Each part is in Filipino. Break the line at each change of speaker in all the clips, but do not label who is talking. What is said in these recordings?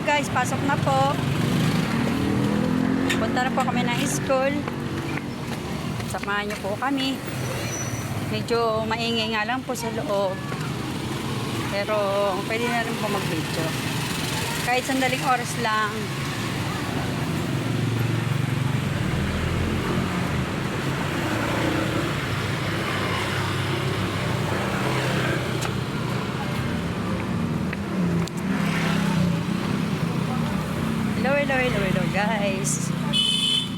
guys, pasok na po. Punta na po kami ng school. Samahan niyo po kami. Medyo maingay nga lang po sa loob. Pero pwede na rin po mag-video. Kahit sandaling oras lang. Hello guys.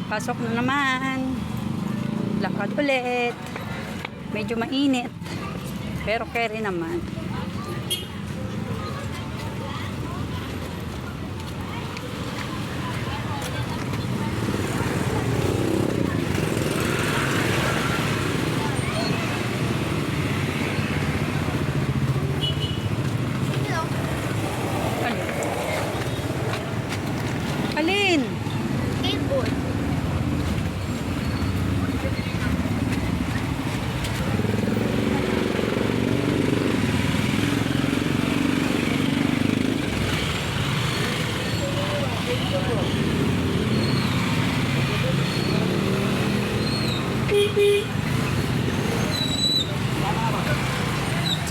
Pasok na naman. Lakad ulit. Medyo mainit. Pero carry naman. Alin?
Skateboard.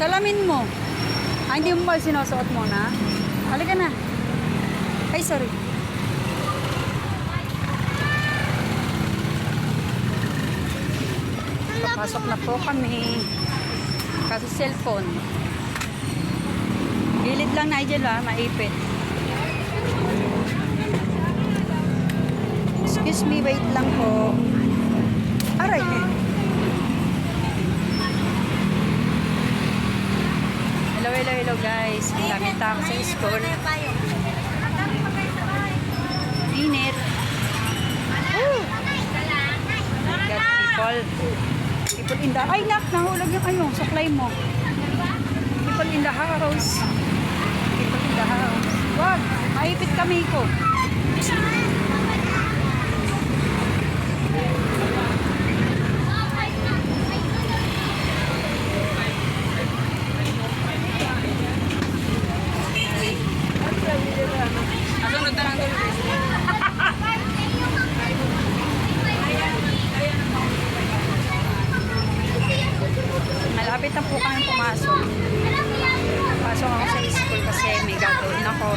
Salamin mo. Hindi mo ba sinusuot mo na? Halika na. Ay, sorry. Papasok na po kami. Kasi cellphone. Gilid lang, Nigel, maipit. Excuse me, wait lang po. Aray. Hello guys. Ang daming tao sa school. Init. Got people in the... Ay, nahulog yung ano, supply mo. People in the house. People in the house. Wag, maipit kami ko. Asunod na lang doon. Malapit na po kami pumasok. Pasok ako sa school kasi may gagawin ako.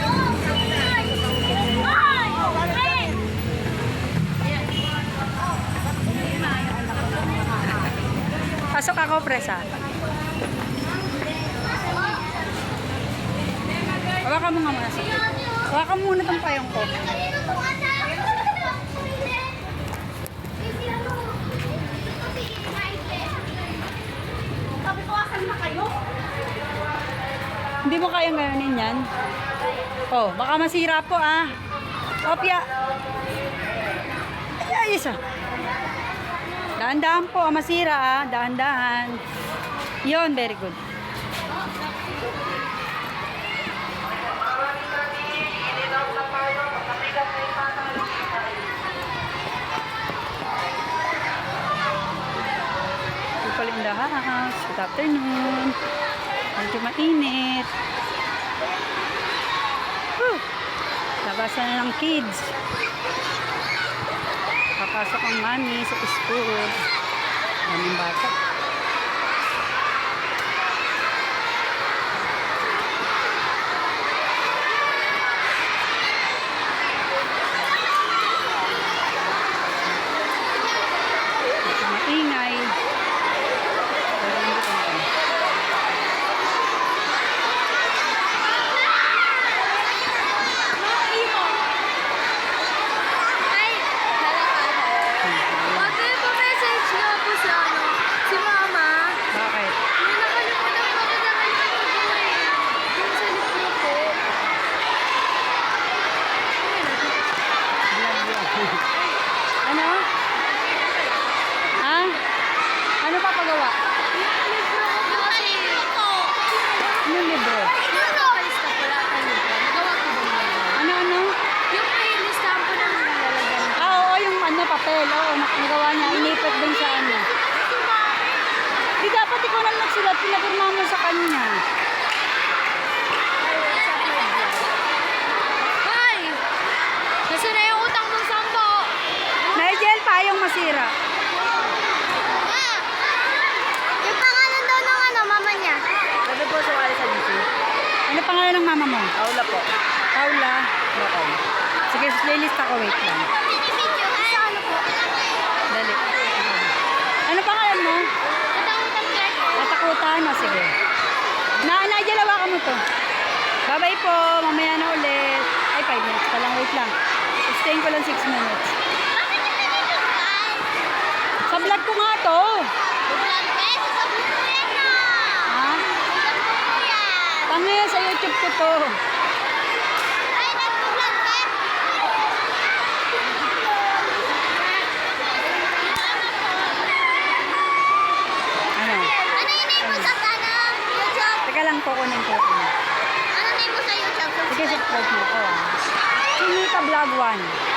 Pasok ako, presa. Hawakan mo nga muna sa ito. Hawakan muna itong payong ko. Hindi mo kayang ganonin yan? Oh, baka masira po Opya. Ay, ayos Dahan-dahan po, masira Dahan-dahan. Yun, very good. People in the house. Good afternoon. Medyo mainit. Labasan na ng kids. Papasok ang mami sa school. Daming bata. Maingay. Ano pa pagawa? Anong libro? Ano?
Yung listahan po ng nilalagyan.
Oo, yung papel. Oo, nagawa niya. Inipit din sa ano. Di dapat ikaw na nagsulat. Pinagurma mo sa kanya. nasira?
Yung pangalan daw ng ano, mama niya.
Sabi po sumali sa GC.
Ano pangalan ng mama mo?
Paula po.
Paula.
Lokong.
Sige, playlist ako. Wait lang.
Video. Sa ano po?
Dali. Ano pangalan mo?
Katang-katang Clark.
Katakutan. O, sige. Naidalawa ka mo to. Bye-bye po. Mamaya na ulit. Ay, 5 minutes pa lang. Wait lang. Stayin ko lang 6 minutes.
Bakit yung pinitukan?
Sa vlog ko nga to.
Vlog eh. Sasabihin ko yan na.
Ha?
Sasabihin ko yan.
Tangin, sa YouTube ko to.
Ay, nag-vlog eh.
Ano?
Ano yung name mo sa YouTube?
Teka lang, kukunin ko.
Ano name mo sa YouTube?
Sige, subscribe mo ko. Chinita Vlog 1.